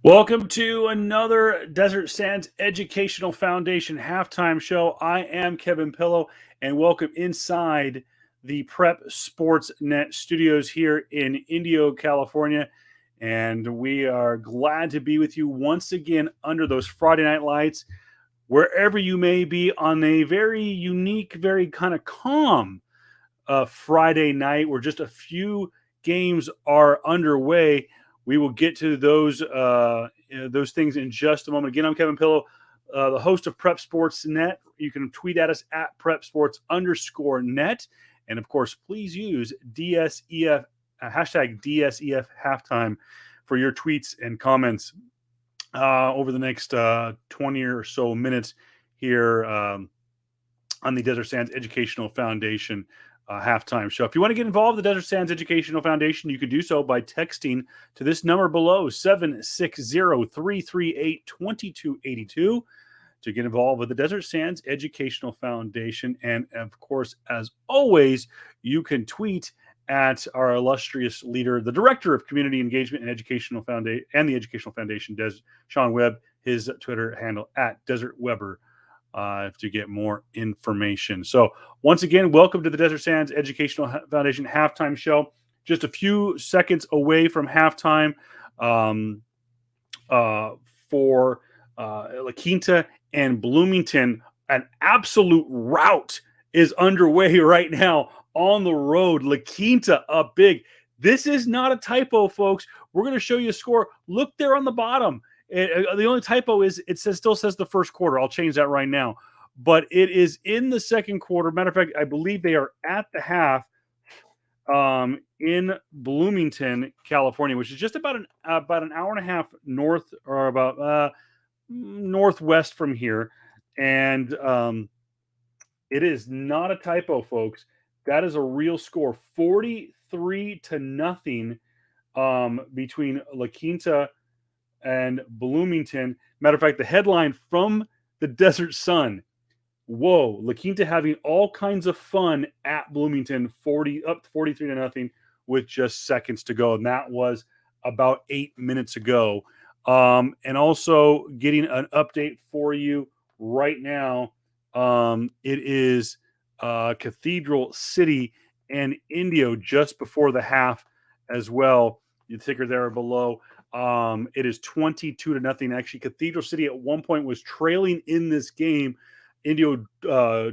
Welcome to another Desert Sands Educational Foundation halftime show. I am Kevin Pillow, and welcome inside the Prep Sports Net studios here in Indio, California. And we are glad to be with you once again under those Friday night lights, wherever you may be on a very unique, very kind of calm Friday night where just a few games are underway. We will get to those things in just a moment. Again, I'm Kevin Pillow, the host of Prep Sports Net. You can tweet at us at PrepSports_net. And of course, please use DSEF, hashtag DSEF halftime for your tweets and comments over the next 20 or so minutes here on the Desert Sands Educational Foundation halftime show. If you want to get involved with the Desert Sands Educational Foundation, you can do so by texting to this number below, 760-338-2282, to get involved with the Desert Sands Educational Foundation. And of course, as always, you can tweet at our illustrious leader, the Director of Community Engagement and Educational Foundation and the Educational Foundation, Sean Webb, his Twitter handle at Desert Weber. To get more information. So once again, welcome to the Desert Sands Educational Foundation halftime show. Just a few seconds away from halftime for La Quinta and Bloomington. An absolute rout is underway right now on the road. La Quinta up big. This is not a typo, folks. We're going to show you a score. Look there on the bottom. The only typo is still says the first quarter. I'll change that right now. But it is in the second quarter. Matter of fact, I believe they are at the half in Bloomington, California, which is just about an hour and a half north or about northwest from here. And it is not a typo, folks. That is a real score. 43-0 between La Quinta and Bloomington. Matter of fact, the headline from the Desert Sun: whoa, La Quinta having all kinds of fun at Bloomington, up 43-0 with just seconds to go. And that was about 8 minutes ago. And also getting an update for you right now. It is Cathedral City and Indio just before the half as well. The ticker there below. It is 22-0. Actually, Cathedral City at one point was trailing in this game. Indio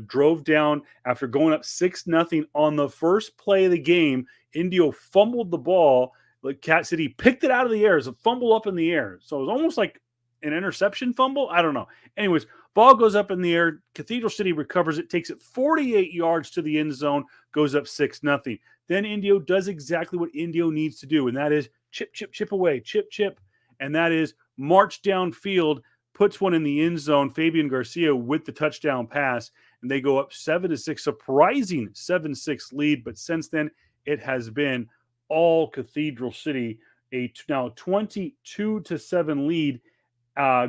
drove down after going up 6-0 on the first play of the game. Indio fumbled the ball. Like Cat City picked it out of the air. It's a fumble up in the air. So it was almost like an interception fumble. I don't know. Anyways, ball goes up in the air. Cathedral City recovers it, takes it 48 yards to the end zone, goes up 6-0. Then Indio does exactly what Indio needs to do, and that is chip, chip, chip away, chip, chip. And that is march downfield, puts one in the end zone. Fabian Garcia with the touchdown pass, and they go up 7-6, surprising 7-6 lead. But since then, it has been all Cathedral City, a now 22-7 lead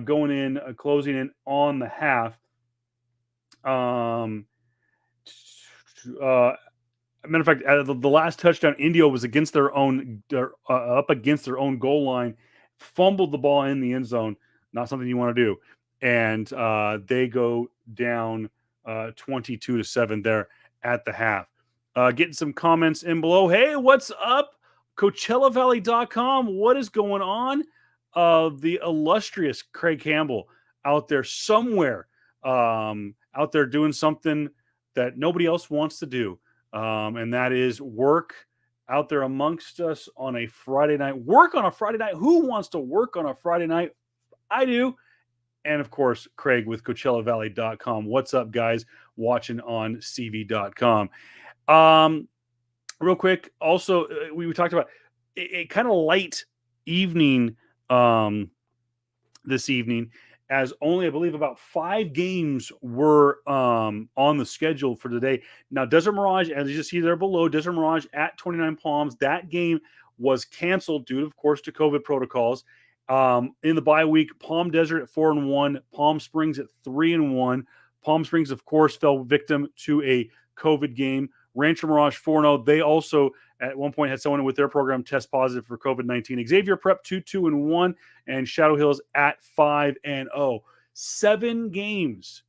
going in, closing in on the half. Matter of fact, the last touchdown, Indio was against their own, up against their own goal line, fumbled the ball in the end zone. Not something you want to do, and they go down 22-7 there at the half. Getting some comments in below. Hey, what's up? CoachellaValley.com. What is going on? The illustrious Craig Campbell out there somewhere, out there doing something that nobody else wants to do. And that is work out there amongst us on a Friday night. Work on a Friday night. Who wants to work on a Friday night? I do. And of course, Craig with CoachellaValley.com. What's up, guys? Watching on CV.com. Real quick, also, we talked about a kind of light evening this evening, as only, I believe, about 5 games were on the schedule for today. Now, Desert Mirage, as you see there below, Desert Mirage at 29 Palms, that game was canceled due, of course, to COVID protocols. In the bye week, Palm Desert at 4-1, Palm Springs at 3-1. Palm Springs, of course, fell victim to a COVID game Rancho Mirage 4-0. They also at one point had someone with their program test positive for COVID-19. Xavier Prep 2-2-1, and Shadow Hills at 5-0. 7 games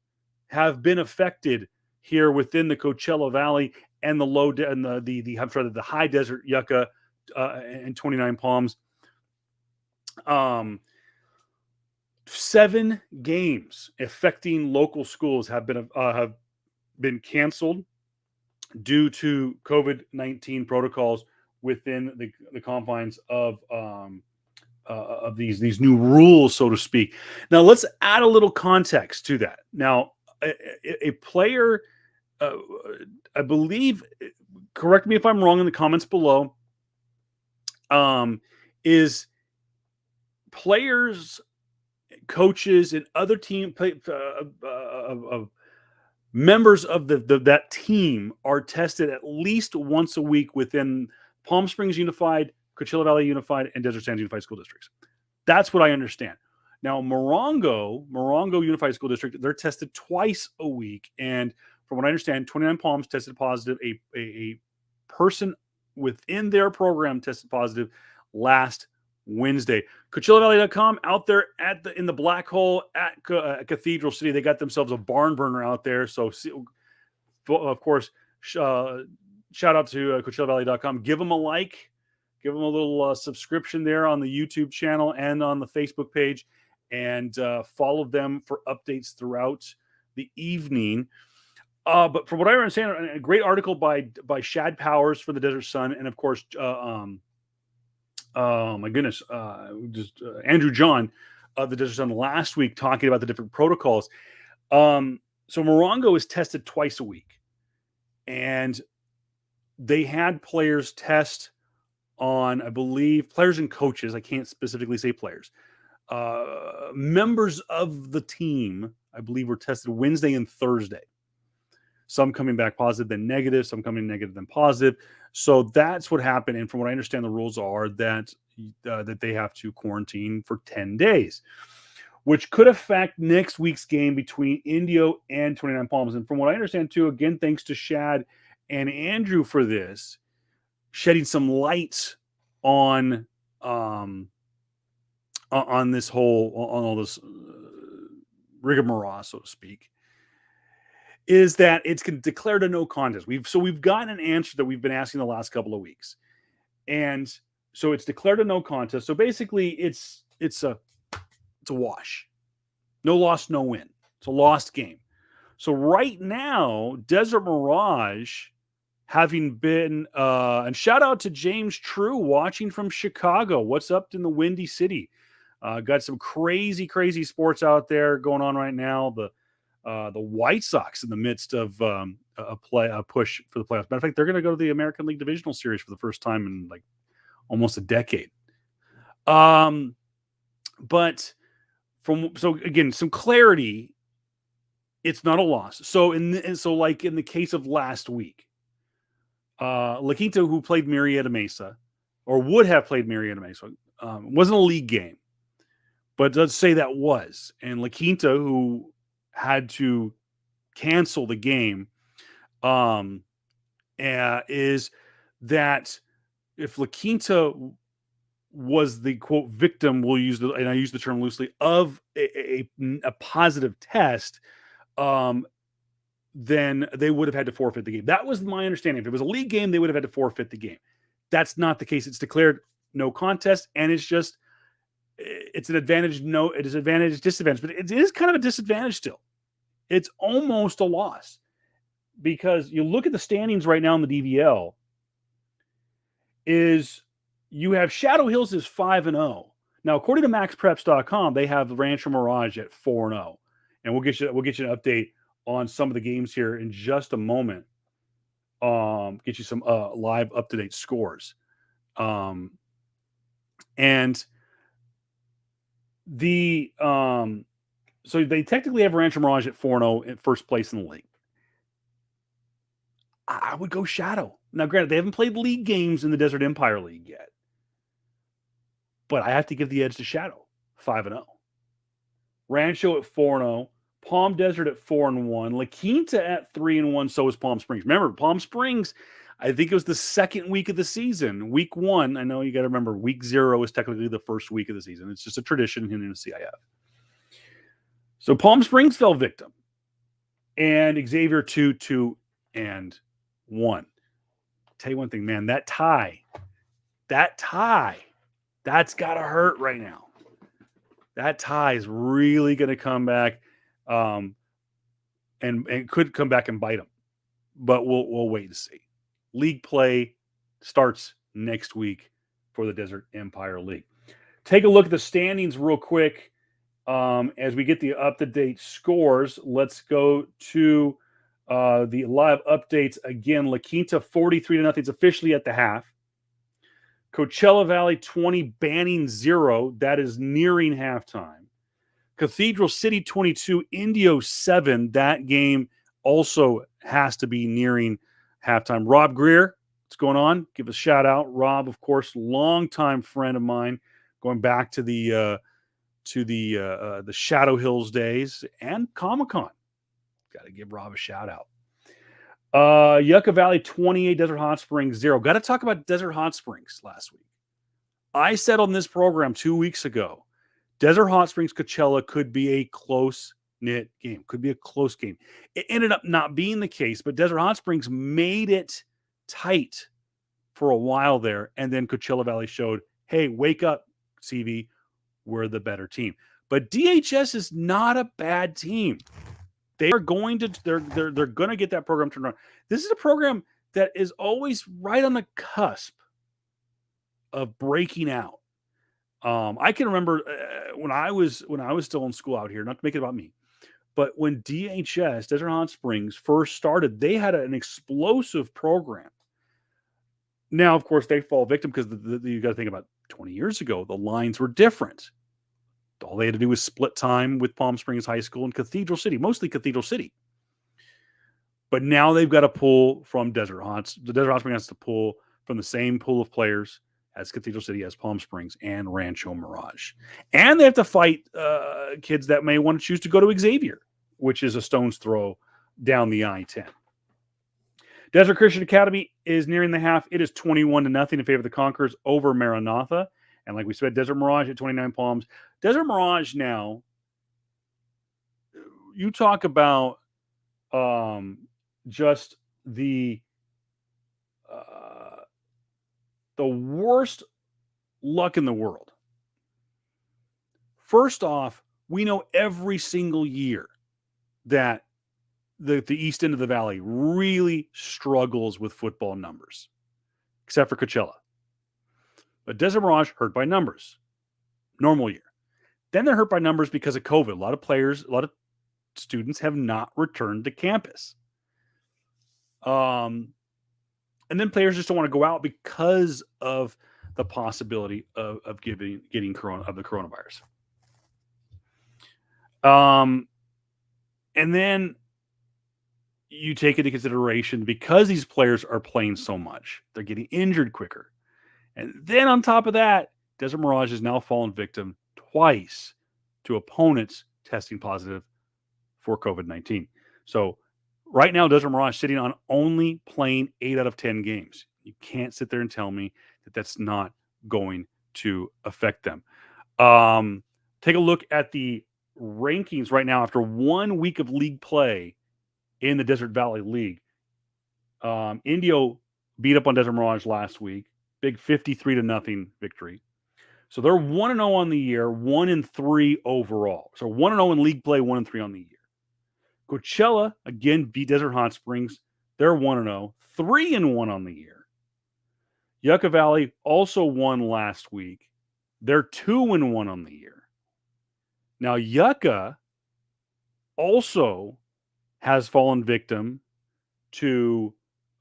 have been affected here within the Coachella Valley and the the high desert Yucca and 29 Palms. 7 games affecting local schools have been canceled due to COVID-19 protocols within the confines of these new rules, so to speak. Now, let's add a little context to that. Now, a player, I believe, correct me if I'm wrong in the comments below, is players, coaches, and other team members of that team are tested at least once a week within Palm Springs Unified, Coachella Valley Unified, and Desert Sands Unified School Districts. That's what I understand. Now, Morongo Unified School District, they're tested twice a week. And from what I understand, 29 Palms tested positive. A person within their program tested positive last Wednesday. CoachellaValley.com out there in the black hole at Cathedral City. They got themselves a barn burner out there. So, of course, shout out to CoachellaValley.com. Give them a like. Give them a little subscription there on the YouTube channel and on the Facebook page. And follow them for updates throughout the evening. But from what I understand, a great article by Shad Powers for the Desert Sun. And, of course, my goodness, Andrew John of the Desert Sun last week talking about the different protocols. So Morongo is tested twice a week, and they had players test on, I believe, players and coaches. I can't specifically say players. Members of the team, I believe, were tested Wednesday and Thursday. Some coming back positive, then negative. Some coming negative, then positive. So that's what happened. And from what I understand, the rules are that they have to quarantine for 10 days, which could affect next week's game between Indio and 29 Palms. And from what I understand, too, again, thanks to Shad and Andrew for this, shedding some light on this whole, on all this rigmarole, so to speak, is that it's declared a no contest. We've gotten an answer that we've been asking the last couple of weeks. And so it's declared a no contest. So basically it's a wash. No loss, no win. It's a lost game. So right now, Desert Mirage, having been and shout out to James True watching from Chicago. What's up in the Windy City? Got some crazy sports out there going on right now. The White Sox in the midst of a push for the playoffs. Matter of fact, they're going to go to the American League Divisional Series for the first time in like almost a decade. But again, some clarity. It's not a loss. So like in the case of last week, La Quinta, who played Murrieta Mesa, or would have played Murrieta Mesa, wasn't a league game, but let's say that was. And La Quinta, who had to cancel the game, is that if La Quinta was the quote victim, and I use the term loosely, of a positive test, then they would have had to forfeit the game. That was my understanding. If it was a league game, they would have had to forfeit the game. That's not the case. It's declared no contest, and it's an advantage. No, it is advantage, disadvantage, but it is kind of a disadvantage still. It's almost a loss because you look at the standings right now in the DVL. You have Shadow Hills is 5-0. Now, according to MaxPreps.com, they have Rancho Mirage at 4-0, and we'll get you an update on some of the games here in just a moment. Get you some live up-to-date scores. And so they technically have Rancho Mirage at 4-0 in first place in the league. I would go Shadow. Now, granted, they haven't played league games in the Desert Empire League yet, but I have to give the edge to Shadow, 5-0. Rancho at 4-0. Palm Desert at 4-1, La Quinta at 3-1. So is Palm Springs. Remember, Palm Springs, I think it was the second week of the season. Week 1, I know you got to remember, week 0 is technically the first week of the season. It's just a tradition in the CIF. So Palm Springs fell victim, and Xavier 2-1. Tell you one thing, man, that tie, that's got to hurt right now. That tie is really going to come back, and could come back and bite them. But we'll wait and see. League play starts next week for the Desert Empire League. Take a look at the standings real quick as we get the up-to-date scores. Let's go to the live updates again. La Quinta 43-0. It's officially at the half. Coachella Valley 20, Banning 0. That is nearing halftime. Cathedral City 22, Indio 7. That game also has to be nearing halftime. Rob Greer, what's going on? Give a shout out. Rob, of course, longtime friend of mine, going back to the Shadow Hills days and Comic-Con. Got to give Rob a shout out. Yucca Valley 28, Desert Hot Springs 0. Got to talk about Desert Hot Springs last week. I said on this program 2 weeks ago, Desert Hot Springs Coachella could be a close-knit game. Could be a close game. It ended up not being the case, but Desert Hot Springs made it tight for a while there, and then Coachella Valley showed, hey, wake up, CV, we're the better team. But DHS is not a bad team. They are going to they're going to get that program turned around. This is a program that is always right on the cusp of breaking out. I can remember when I was still in school out here, not to make it about me, but when DHS, Desert Hot Springs, first started, they had an explosive program. Now, of course, they fall victim because you got to think about 20 years ago, the lines were different. All they had to do was split time with Palm Springs High School and Cathedral City, mostly Cathedral City. But now they've got to pull from Desert Hot. The Desert Hot Springs has to pull from the same pool of players as Cathedral City, as Palm Springs, and Rancho Mirage. And they have to fight kids that may want to choose to go to Xavier, which is a stone's throw down the I-10. Desert Christian Academy is nearing the half. It is 21-0 in favor of the Conquerors over Maranatha. And like we said, Desert Mirage at 29 Palms. Desert Mirage now, you talk about just the worst luck in the world. First off, we know every single year that the east end of the valley really struggles with football numbers, except for Coachella. But Desert Mirage hurt by numbers. Normal year. Then they're hurt by numbers because of COVID. A lot of students have not returned to campus. And then players just don't want to go out because of the possibility of getting the coronavirus. And then you take into consideration, because these players are playing so much, they're getting injured quicker. And then on top of that, Desert Mirage has now fallen victim twice to opponents testing positive for COVID-19. So right now, Desert Mirage sitting on only playing 8 out of 10 games. You can't sit there and tell me that that's not going to affect them. Take a look at the rankings right now after 1 week of league play in the Desert Valley League. Indio beat up on Desert Mirage last week. Big 53-0 victory. So they're 1-0 on the year, 1-3 overall. So 1-0 in league play, 1-3 on the year. Coachella, again, beat Desert Hot Springs. They're 1-0, 3-1 on the year. Yucca Valley also won last week. They're 2-1 on the year. Now, Yucca also has fallen victim to,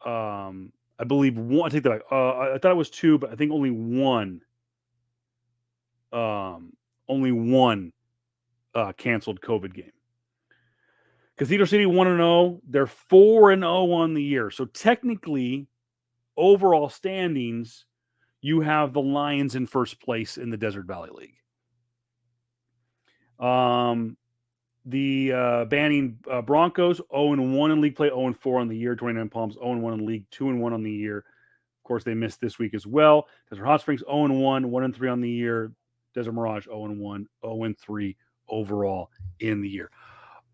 I believe, one. I think that I thought it was 2, but I think only one. Only one canceled COVID game. Cathedral City 1-0. They're 4-0 on the year. So technically, overall standings, you have the Lions in first place in the Desert Valley League. Banning Broncos, 0-1 in league play, 0-4 on the year. 29 Palms, 0-1 in league, 2-1 on the year. Of course, they missed this week as well. Desert Hot Springs, 0-1, 1-3 on the year. Desert Mirage, 0-1, 0-3 overall in the year.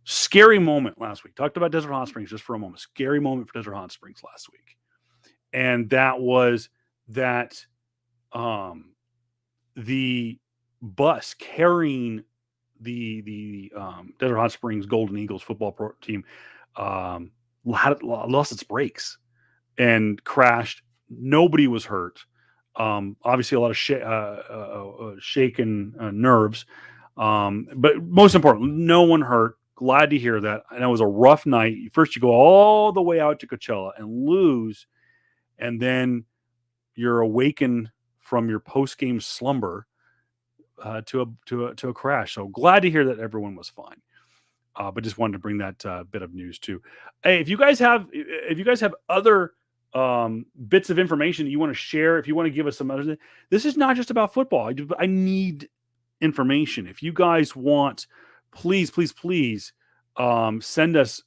Scary moment last week. Talked about Desert Hot Springs just for a moment. Scary moment for Desert Hot Springs last week. And that was that the bus carrying the Desert Hot Springs Golden Eagles football team lost its brakes and crashed. Nobody was hurt. Obviously, a lot of shaken nerves. But most important, no one hurt. Glad to hear that. And it was a rough night. First, you go all the way out to Coachella and lose, and then you're awakened from your post-game slumber to a crash. So glad to hear that everyone was fine. But just wanted to bring that bit of news too. Hey, if you guys have other bits of information that you want to share, if you want to give us some other, this is not just about football. I need information. If you guys want, please send us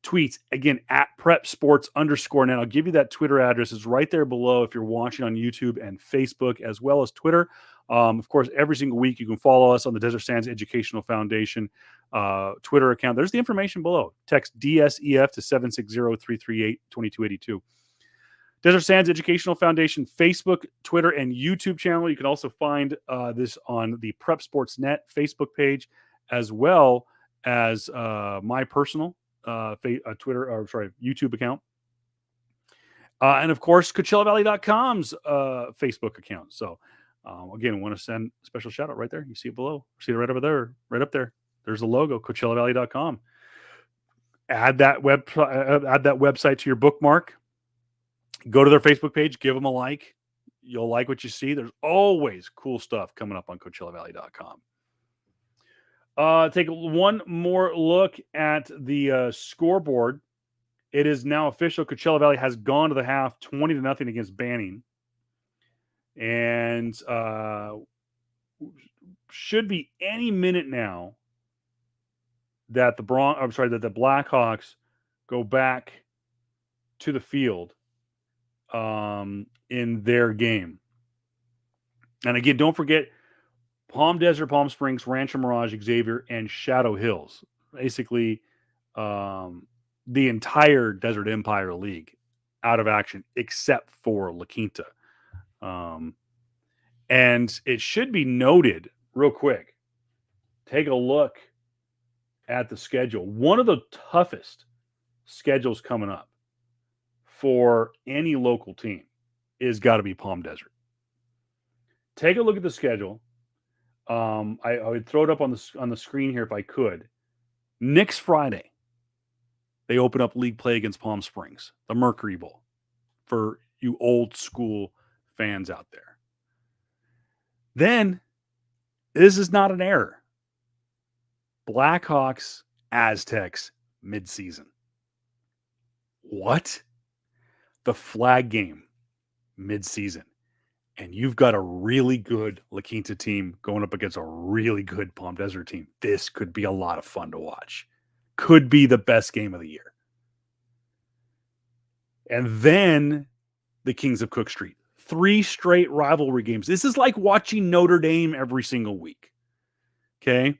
tweets again at prepsports_net. I'll give you that Twitter address. It's right there below if you're watching on YouTube and Facebook as well as Twitter. Of course, every single week you can follow us on the Desert Sands Educational Foundation Twitter account. There's the information below. Text DSEF to 760-338-2282. Desert Sands Educational Foundation Facebook, Twitter, and YouTube channel. You can also find this on the Prep Sports Net Facebook page, as well as my personal YouTube account. And of course, CoachellaValley.com's Facebook account. So again, I want to send a special shout out right there. You see it below. See it right over there, right up there. There's the logo, CoachellaValley.com. Add that website to your bookmark. Go to their Facebook page, give them a like. You'll like what you see. There's always cool stuff coming up on CoachellaValley.com. Take one more look at the scoreboard. It is now official. Coachella Valley has gone to the half 20-0 against Banning. And should be any minute now that the Blackhawks go back to the field in their game. And again, don't forget Palm Desert, Palm Springs, Rancho Mirage, Xavier, and Shadow Hills. Basically, the entire Desert Empire League out of action except for La Quinta. And it should be noted real quick. Take a look at the schedule. One of the toughest schedules coming up for any local team is got to be Palm Desert. Take a look at the schedule. I would throw it up on the screen here if I could. Next Friday, they open up league play against Palm Springs, the Mercury Bowl, for you old school fans out there. Then, this is not an error. Blackhawks, Aztecs, midseason. What? The flag game, midseason. And you've got a really good La Quinta team going up against a really good Palm Desert team. This could be a lot of fun to watch. Could be the best game of the year. And then the Kings of Cook Street. 3 straight rivalry games. This is like watching Notre Dame every single week. Okay?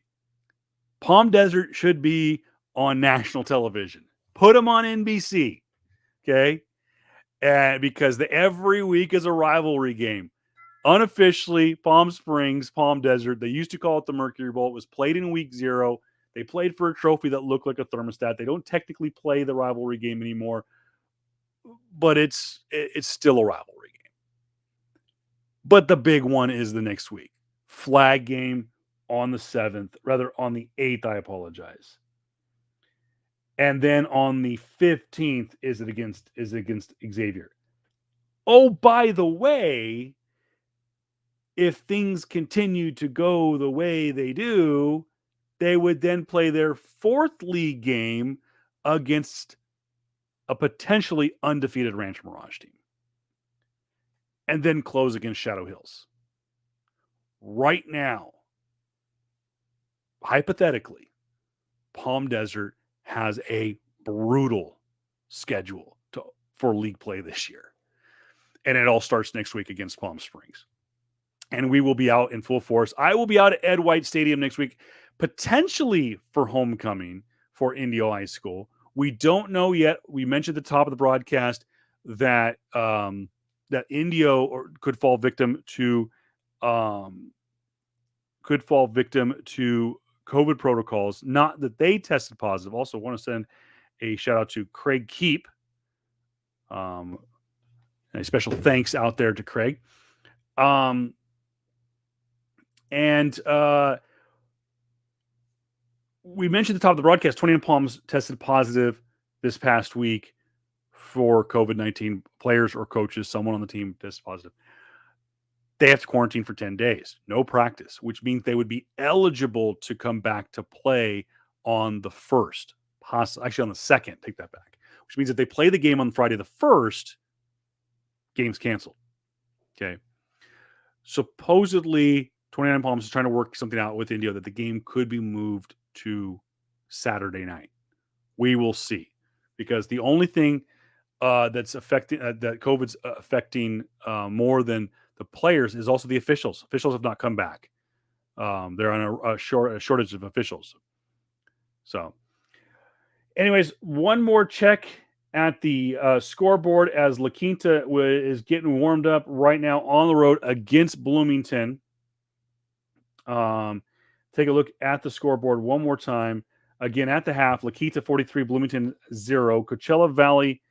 Palm Desert should be on national television. Put them on NBC. Okay? And because every week is a rivalry game. Unofficially, Palm Springs, Palm Desert, they used to call it the Mercury Bowl. It was played in week 0. They played for a trophy that looked like a thermostat. They don't technically play the rivalry game anymore, but it's still a rivalry game. But the big one is the next week. Flag game on the 7th, rather on the 8th, I apologize. And then on the 15th is against Xavier. Oh, by the way, if things continue to go the way they do, they would then play their 4th league game against a potentially undefeated Rancho Mirage team. And then close against Shadow Hills. Right now, hypothetically, Palm Desert has a brutal schedule for league play this year. And it all starts next week against Palm Springs. And we will be out in full force. I will be out at Ed White Stadium next week, potentially for homecoming for Indio High School. We don't know yet. We mentioned at the top of the broadcast that that Indio could fall victim to COVID protocols. Not that they tested positive. Also, want to send a shout out to Craig Keep. A special thanks out there to Craig. We mentioned at the top of the broadcast, 29 Palms tested positive this past week for COVID-19. Players or coaches, someone on the team tested positive. They have to quarantine for 10 days. No practice, which means they would be eligible to come back to play on the 1st. Actually, on the 2nd. Take that back. Which means if they play the game on Friday the 1st, game's canceled. Okay. Supposedly, 29 Palms is trying to work something out with Indio that the game could be moved to Saturday night. We will see, because the only thing that's affecting that COVID's affecting more than the players is also the officials. Officials have not come back. They're on a shortage of officials. So, anyways, one more check at the scoreboard as La Quinta is getting warmed up right now on the road against Bloomington. Take a look at the scoreboard one more time. Again, at the half, La Quinta 43, Bloomington 0. Coachella Valley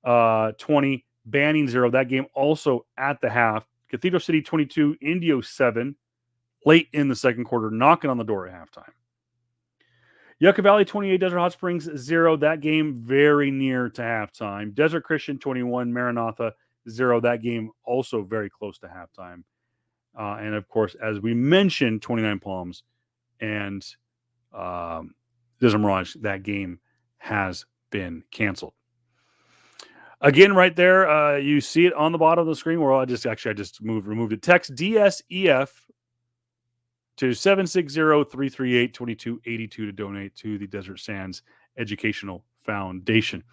20, Banning 0. That game also at the half. Cathedral City 22, Indio 7. Late in the second quarter, knocking on the door at halftime. Yucca Valley 28, Desert Hot Springs 0. That game very near to halftime. Desert Christian 21, Maranatha 0. That game also very close to halftime. And of course, as we mentioned, 29 Palms and Desert Mirage, that game has been canceled. Again, right there, you see it on the bottom of the screen where I just removed it. Text DSEF to 760-338-2282 to donate to the Desert Sands Educational Foundation.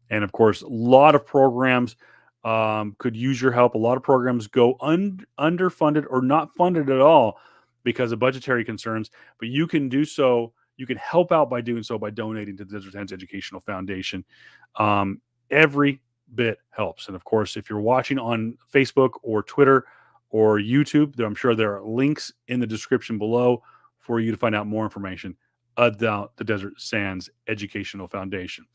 And of course, a lot of programs could use your help. A lot of programs go underfunded or not funded at all because of budgetary concerns, but you can do so. You can help out by doing so by donating to the Desert Sands Educational Foundation. Every bit helps. And of course, if you're watching on Facebook or Twitter or YouTube, I'm sure there are links in the description below for you to find out more information about the Desert Sands Educational Foundation.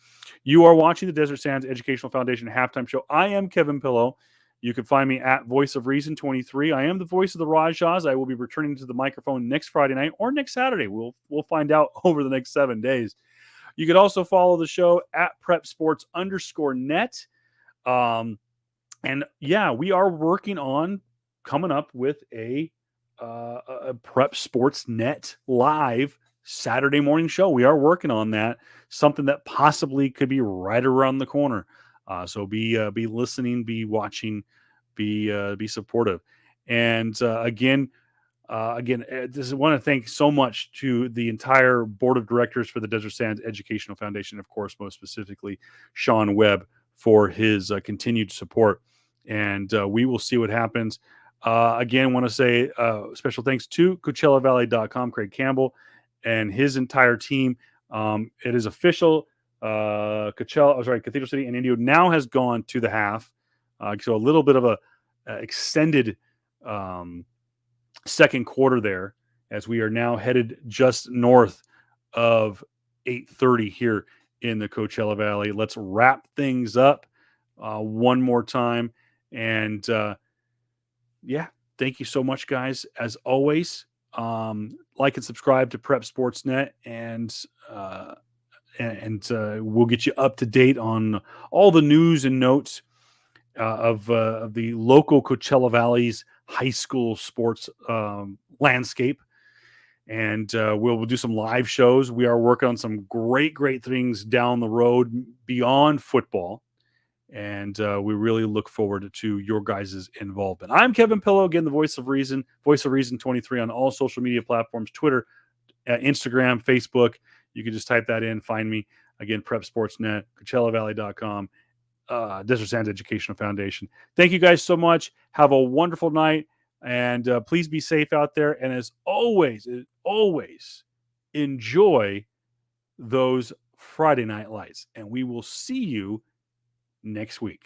You are watching the Desert Sands Educational Foundation halftime show. I am Kevin Pillow. You can find me at Voice of Reason 23. I am the voice of the Rajas. I will be returning to the microphone next Friday night or next Saturday. We'll find out over the next 7 days. You could also follow the show at prepsports_net. And yeah, we are working on coming up with a Prep Sports Net live Saturday morning show. We are working on that. Something that possibly could be right around the corner. So be listening, be watching, be supportive. And again, just want to thank so much to the entire board of directors for the Desert Sands Educational Foundation. Of course, most specifically, Sean Webb for his continued support. And we will see what happens. Again, want to say special thanks to CoachellaValley.com, Craig Campbell, and his entire team. It is official. Cathedral City and Indio now has gone to the half. So a little bit of a extended second quarter there, as we are now headed just north of 8:30 here in the Coachella Valley. Let's wrap things up one more time. And yeah, thank you so much, guys. As always, like and subscribe to Prep Sports Net, and we'll get you up to date on all the news and notes of the local Coachella Valley's high school sports landscape. And we'll do some live shows. We are working on some great things down the road beyond football. And we really look forward to your guys' involvement. I'm Kevin Pillow, again, the Voice of Reason 23 on all social media platforms, Twitter, Instagram, Facebook. You can just type that in, find me. Again, Prep Sportsnet, CoachellaValley.com, Desert Sands Educational Foundation. Thank you guys so much. Have a wonderful night, and please be safe out there. And as always, enjoy those Friday night lights. And we will see you next week.